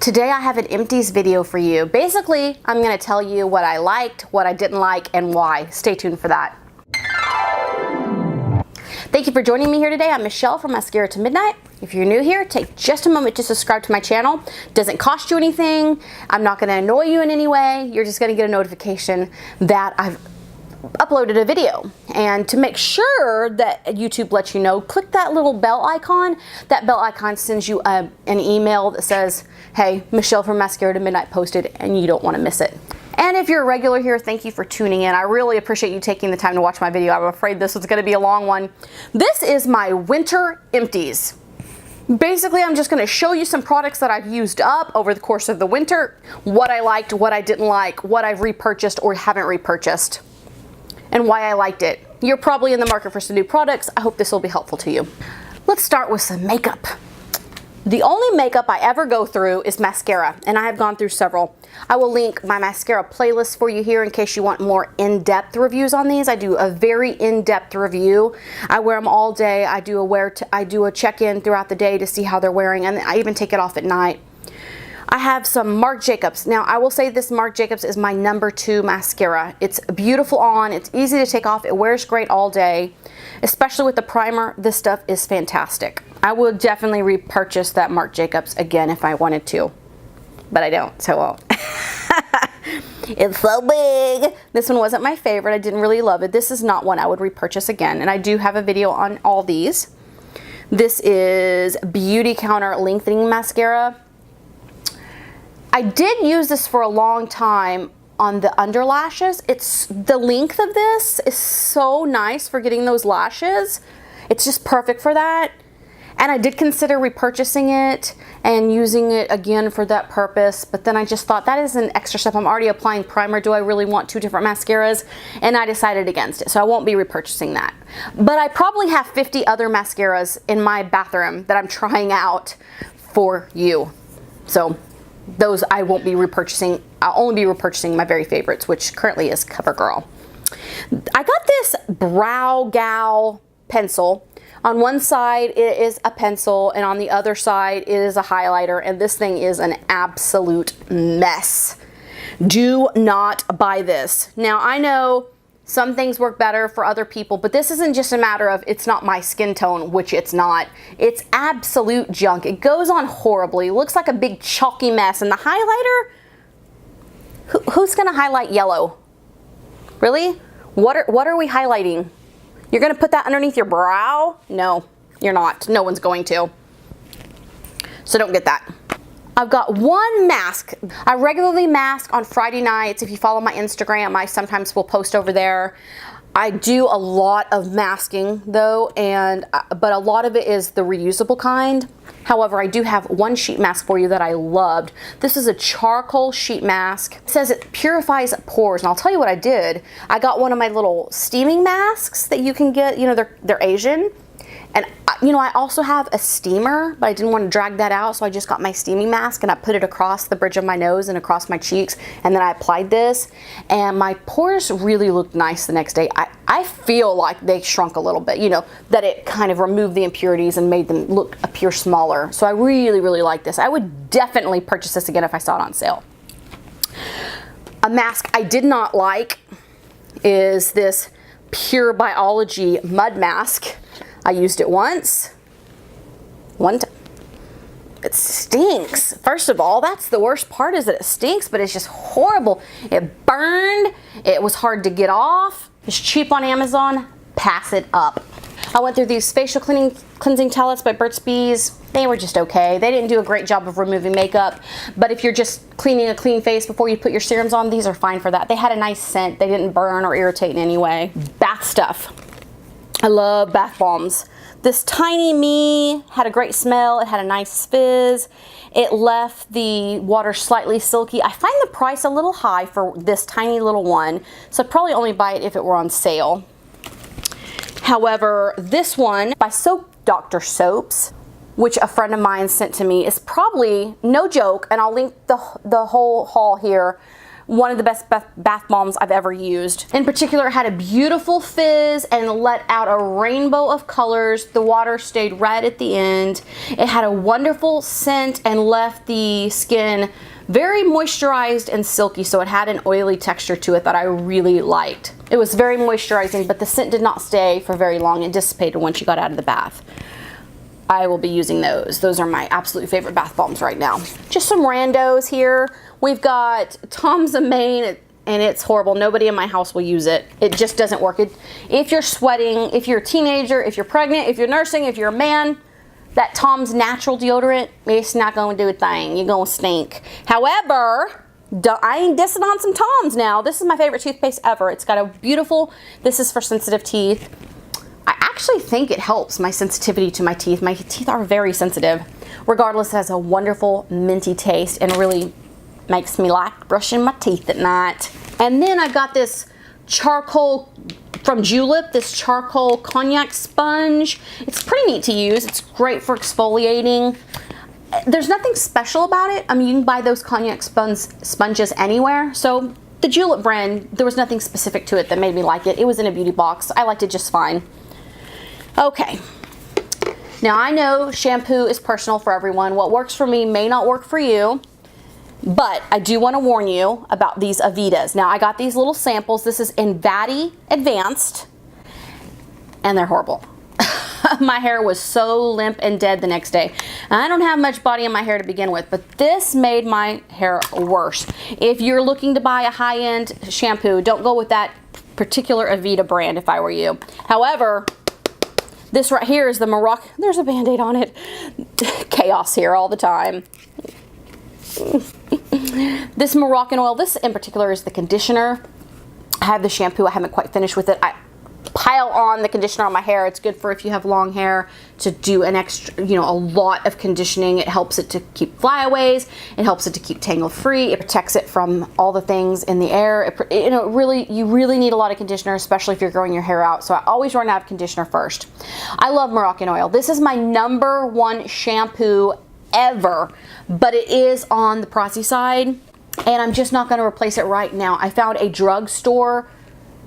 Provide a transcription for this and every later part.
Today I have an empties video for you. Basically, I'm going to tell you what I liked, what I didn't like, and why. Stay tuned for that. Thank you for joining me here today. I'm Michelle from Mascara to Midnight. If you're new here, take just a moment to subscribe to my channel. Doesn't cost you anything. I'm not going to annoy you in any way. You're just going to get a notification that I've uploaded a video. And to make sure that YouTube lets you know, click that little bell icon. That bell icon sends you an email that says, hey, Michelle from Mascara to Midnight posted, and you don't want to miss it. And if you're a regular here, thank you for tuning in. I really appreciate you taking the time to watch my video. I'm afraid this was going to be a long one. This is my winter empties. Basically, I'm just going to show you some products that I've used up over the course of the winter, what I liked, what I didn't like, what I've repurchased or haven't repurchased, and why I liked it. You're probably in the market for some new products. I hope this will be helpful to you. Let's start with some makeup. The only makeup I ever go through is mascara, and I have gone through several. I will link my mascara playlist for you here in case you want more in-depth reviews on these. I do a very in-depth review. I wear them all day. I do a check-in throughout the day to see how they're wearing, and I even take it off at night. I have some Marc Jacobs. Now, I will say this Marc Jacobs is my #2 mascara. It's beautiful on, it's easy to take off, it wears great all day. Especially with the primer, this stuff is fantastic. I would definitely repurchase that Marc Jacobs again if I wanted to, but I don't, so I won't. It's so big. This one wasn't my favorite. I didn't really love it. This is not one I would repurchase again, and I do have a video on all these. This is Beauty Counter Lengthening Mascara. I did use this for a long time on the under lashes. The length of this is so nice for getting those lashes. It's just perfect for that. And I did consider repurchasing it and using it again for that purpose, but then I just thought that is an extra step. I'm already applying primer. Do I really want 2 different mascaras? And I decided against it, so I won't be repurchasing that. But I probably have 50 other mascaras in my bathroom that I'm trying out for you. So those I won't be repurchasing. I'll only be repurchasing my very favorites, which currently is CoverGirl. I got this Brow Gal pencil. On one side it is a pencil, and on the other side it is a highlighter, and this thing is an absolute mess. Do not buy this. Now, I know some things work better for other people, but this isn't just a matter of it's not my skin tone, which it's not. It's absolute junk. It goes on horribly. It looks like a big chalky mess. And the highlighter, who's gonna highlight yellow? Really? What are we highlighting? You're gonna put that underneath your brow? No, you're not. No one's going to. So don't get that. I've got one mask. I regularly mask on Friday nights. If you follow my Instagram, I sometimes will post over there. I do a lot of masking though, but a lot of it is the reusable kind. However, I do have one sheet mask for you that I loved. This is a charcoal sheet mask. It says it purifies pores, and I'll tell you what I did. I got one of my little steaming masks that you can get, you know, they're Asian. And you know, I also have a steamer, but I didn't want to drag that out, so I just got my steaming mask and I put it across the bridge of my nose and across my cheeks, and then I applied this, and my pores really looked nice the next day. I feel like they shrunk a little bit, you know, that it kind of removed the impurities and made them appear smaller. So I really, really like this. I would definitely purchase this again if I saw it on sale. A mask I did not like is this Pure Biology mud mask. I used it once. One time. It stinks. First of all, that's the worst part, is that it stinks, but it's just horrible. It burned. It was hard to get off. It's cheap on Amazon. Pass it up. I went through these facial cleansing towelettes by Burt's Bees. They were just okay. They didn't do a great job of removing makeup, but if you're just cleaning a clean face before you put your serums on, these are fine for that. They had a nice scent. They didn't burn or irritate in any way. Bath stuff. I love bath bombs. This Tiny Me had a great smell. It had a nice fizz. It left the water slightly silky. I find the price a little high for this tiny little one, so I'd probably only buy it if it were on sale. However, this one by Dr. Soaps, which a friend of mine sent to me, is probably, no joke, and I'll link the whole haul here, one of the best bath bombs I've ever used. In particular, it had a beautiful fizz and let out a rainbow of colors. The water stayed red at the end. It had a wonderful scent and left the skin very moisturized and silky, so it had an oily texture to it that I really liked. It was very moisturizing, but the scent did not stay for very long. It dissipated once you got out of the bath. I will be using those. Those are my absolute favorite bath bombs right now. Just some randos here. We've got Tom's of Maine, and it's horrible. Nobody in my house will use it. It just doesn't work. If you're sweating, if you're a teenager, if you're pregnant, if you're nursing, if you're a man, that Tom's natural deodorant, it's not going to do a thing. You're going to stink. However, I ain't dissing on some Tom's now. This is my favorite toothpaste ever. It's got a beautiful, this is for sensitive teeth. I actually think it helps my sensitivity to my teeth. My teeth are very sensitive. Regardless, it has a wonderful minty taste and really makes me like brushing my teeth at night. And then I got this charcoal from Julep, this charcoal cognac sponge. It's pretty neat to use. It's great for exfoliating. There's nothing special about it. I mean, you can buy those cognac sponges anywhere. So the Julep brand, there was nothing specific to it that made me like it. It was in a beauty box. I liked it just fine. Okay. Now I know shampoo is personal for everyone. What works for me may not work for you. But I do want to warn you about these Avitas. Now I got these little samples. This is in Vati Advanced, and they're horrible. My hair was so limp and dead the next day. I don't have much body in my hair to begin with, but this made my hair worse. If you're looking to buy a high-end shampoo, don't go with that particular Avita brand if I were you. However, this right here is the Moroccan, there's a Band-Aid on it. Chaos here all the time. This Moroccan oil, this in particular is the conditioner. I have the shampoo, I haven't quite finished with it. I pile on the conditioner on my hair. It's good for if you have long hair to do an extra, a lot of conditioning. It helps it to keep flyaways. It helps it to keep tangle free. It protects it from all the things in the air. You really need a lot of conditioner, especially if you're growing your hair out. So I always run out of conditioner first. I love Moroccan oil. This is my #1 shampoo ever, but it is on the pricey side, and I'm just not going to replace it right now. I found a drugstore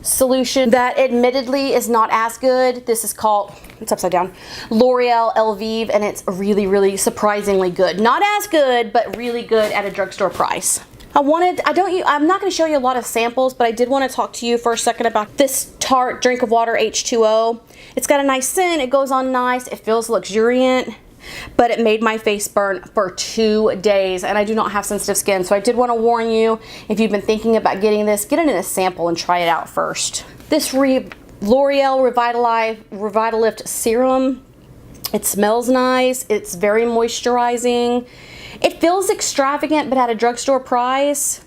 solution that admittedly is not as good. This is called, it's upside down, L'Oreal Elvive, and it's really surprisingly good. Not as good, but really good at a drugstore price. I'm not going to show you a lot of samples, but I did want to talk to you for a second about this Tarte Drink of Water H2O. It's got a nice scent, it goes on nice, it feels luxuriant, but it made my face burn for 2 days, and I do not have sensitive skin, so I did want to warn you, if you've been thinking about getting this, get it in a sample and try it out first. This L'Oreal Revitalift Serum, it smells nice, it's very moisturizing. It feels extravagant, but at a drugstore price.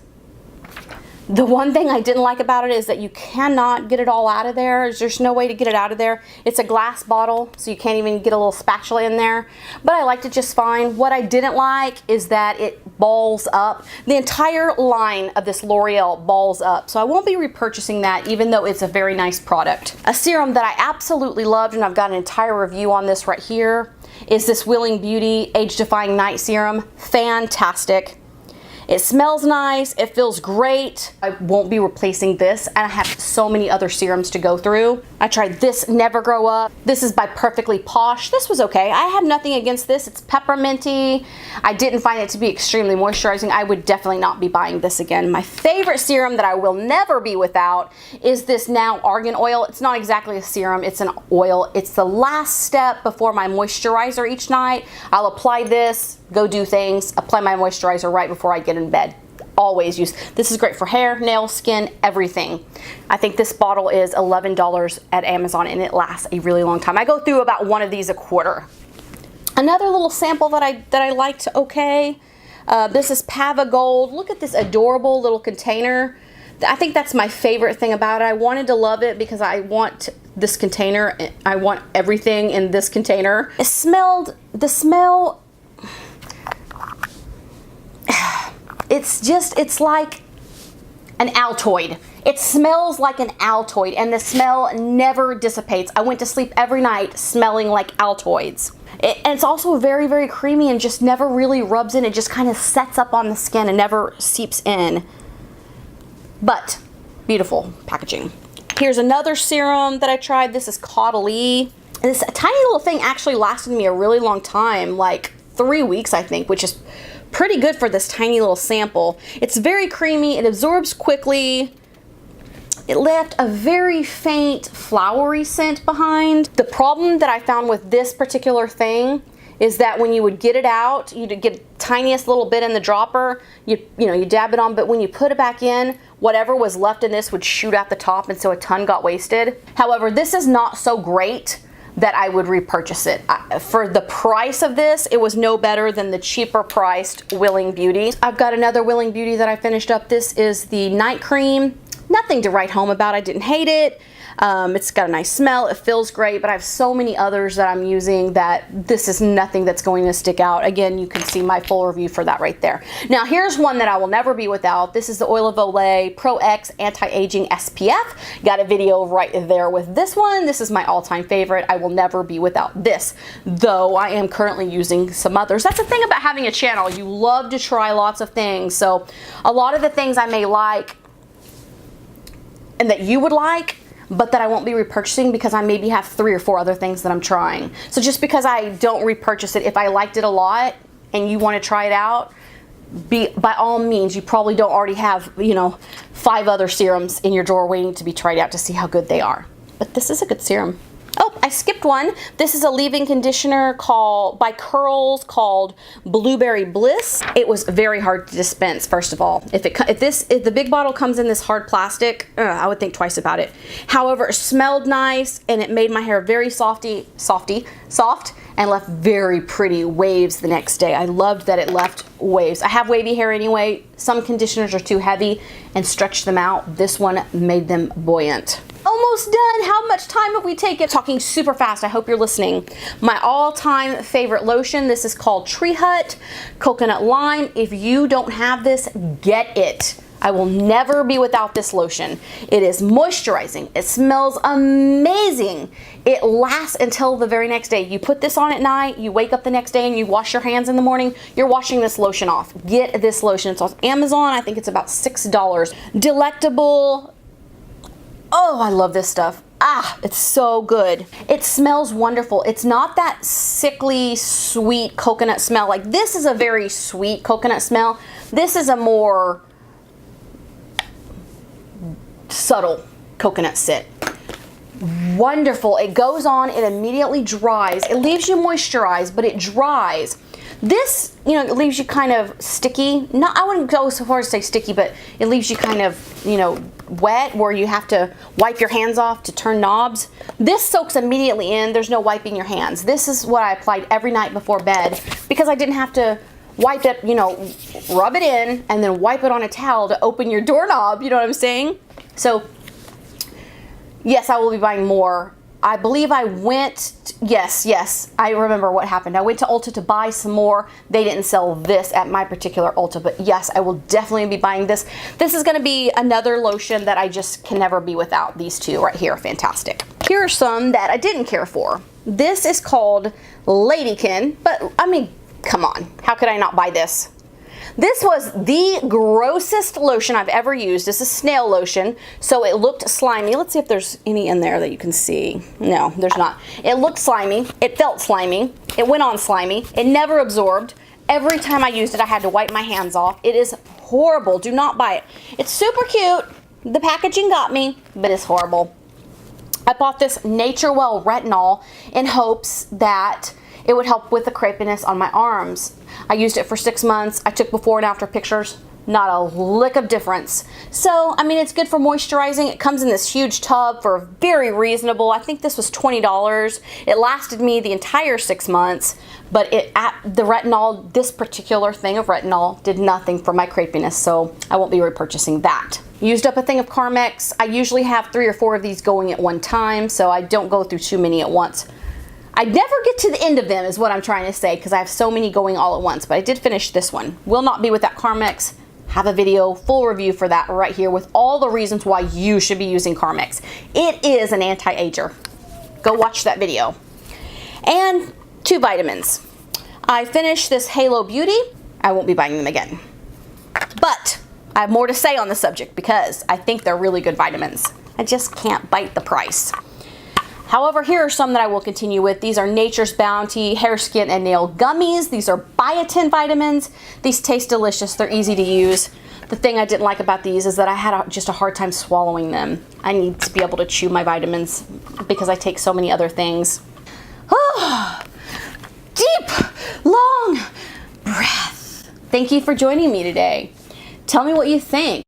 The one thing I didn't like about it is that you cannot get it all out of there. There's no way to get it out of there. It's a glass bottle, so you can't even get a little spatula in there. But I liked it just fine. What I didn't like is that it balls up. The entire line of this L'Oreal balls up, so I won't be repurchasing that, even though it's a very nice product. A serum that I absolutely loved, and I've got an entire review on this right here, is this Willing Beauty Age Defying Night Serum. Fantastic. It smells nice, it feels great. I won't be replacing this, and I have so many other serums to go through. I tried this Never Grow Up. This is by Perfectly Posh. This was okay. I have nothing against this. It's pepperminty. I didn't find it to be extremely moisturizing. I would definitely not be buying this again. My favorite serum that I will never be without is this Now Argan Oil. It's not exactly a serum, it's an oil. It's the last step before my moisturizer each night. I'll apply this, go do things, apply my moisturizer right before I get in bed. Always use. This is great for hair, nails, skin, everything. I think this bottle is $11 at Amazon, and it lasts a really long time. I go through about one of these a quarter. Another little sample that I liked okay. This is Pava Gold. Look at this adorable little container. I think that's my favorite thing about it. I wanted to love it because I want this container. I want everything in this container. The smell, it's like an Altoid. It smells like an Altoid, and the smell never dissipates. I went to sleep every night smelling like Altoids. And it's also very creamy and just never really rubs in. It just kind of sets up on the skin and never seeps in. but beautiful packaging. Here's another serum that I tried. This is Nodaway Ln. This tiny little thing actually lasted me a really long time, like 3 weeks, I think, which is pretty good for this tiny little sample. It's very creamy, it absorbs quickly. It left a very faint flowery scent behind. The problem that I found with this particular thing is that when you would get it out, you'd get the tiniest little bit in the dropper, you dab it on, but when you put it back in, whatever was left in this would shoot out the top, and so a ton got wasted. However, this is not so great that I would repurchase it. For the price of this, it was no better than the cheaper priced Willing Beauty. I've got another Willing Beauty that I finished up. This is the night cream. Nothing to write home about. I didn't hate it. It's got a nice smell. It feels great, but I have so many others that I'm using that this is nothing that's going to stick out. Again, you can see my full review for that right there. Now, here's one that I will never be without. This is the Oil of Olay Pro X Anti-Aging SPF. Got a video right there with this one. This is my all-time favorite. I will never be without this, though I am currently using some others. That's the thing about having a channel. You love to try lots of things. So a lot of the things I may like and that you would like, but that I won't be repurchasing because I maybe have 3 or 4 other things that I'm trying. So just because I don't repurchase it, if I liked it a lot and you want to try it out, by all means, you probably don't already have, 5 other serums in your drawer waiting to be tried out to see how good they are. But this is a good serum. Oh, I skipped one. This is a leave-in conditioner by Curls called Blueberry Bliss. It was very hard to dispense, first of all. If the big bottle comes in this hard plastic, I would think twice about it. However, it smelled nice and it made my hair very soft, and left very pretty waves the next day. I loved that it left waves. I have wavy hair anyway. Some conditioners are too heavy and stretch them out. This one made them buoyant. Almost done. How much time have we taken? Talking super fast. I hope you're listening. My all-time favorite lotion. This is called Tree Hut Coconut Lime. If you don't have this, get it. I will never be without this lotion. It is moisturizing. It smells amazing. It lasts until the very next day. You put this on at night, you wake up the next day and you wash your hands in the morning, you're washing this lotion off. Get this lotion. It's on Amazon. I think it's about $6. Delectable. Oh, I love this stuff. It's so good. It smells wonderful. It's not that sickly, sweet coconut smell. Like this is a very sweet coconut smell. This is a more subtle coconut scent. Wonderful. It goes on, it immediately dries. It leaves you moisturized, but it dries. This, it leaves you kind of sticky. No, I wouldn't go so far as to say sticky, but it leaves you kind of, wet where you have to wipe your hands off to turn knobs. This soaks immediately in. There's no wiping your hands. This is what I applied every night before bed because I didn't have to wipe it, rub it in and then wipe it on a towel to open your doorknob. You know what I'm saying? So, yes, I will be buying more. I believe I went, yes, I remember what happened. I went to Ulta to buy some more. They didn't sell this at my particular Ulta, but yes, I will definitely be buying this. This is gonna be another lotion that I just can never be without. These two right here, fantastic. Here are some that I didn't care for. This is called Ladykin, but I mean, come on, how could I not buy this? This was the grossest lotion I've ever used. This is snail lotion, so it looked slimy. Let's see if there's any in there that you can see. No, there's not. It looked slimy. It felt slimy. It went on slimy. It never absorbed. Every time I used it, I had to wipe my hands off. It is horrible. Do not buy it. It's super cute. The packaging got me, but it's horrible. I bought this Nature Well Retinol in hopes that it would help with the crepiness on my arms. I used it for 6 months. I took before and after pictures. Not a lick of difference. So, I mean, it's good for moisturizing. It comes in this huge tub for very reasonable. I think this was $20. It lasted me the entire 6 months, but the retinol, this particular thing of retinol did nothing for my crepiness, so I won't be repurchasing that. Used up a thing of Carmex. I usually have 3 or 4 of these going at one time, so I don't go through too many at once. I never get to the end of them is what I'm trying to say because I have so many going all at once, but I did finish this one. Will not be without Carmex. Have a video, full review for that right here with all the reasons why you should be using Carmex. It is an anti-ager. Go watch that video. And 2 vitamins. I finished this Halo Beauty. I won't be buying them again. But I have more to say on the subject because I think they're really good vitamins. I just can't bite the price. However, here are some that I will continue with. These are Nature's Bounty Hair, Skin, and Nail Gummies. These are biotin vitamins. These taste delicious. They're easy to use. The thing I didn't like about these is that I had just a hard time swallowing them. I need to be able to chew my vitamins because I take so many other things. Deep, long breath. Thank you for joining me today. Tell me what you think.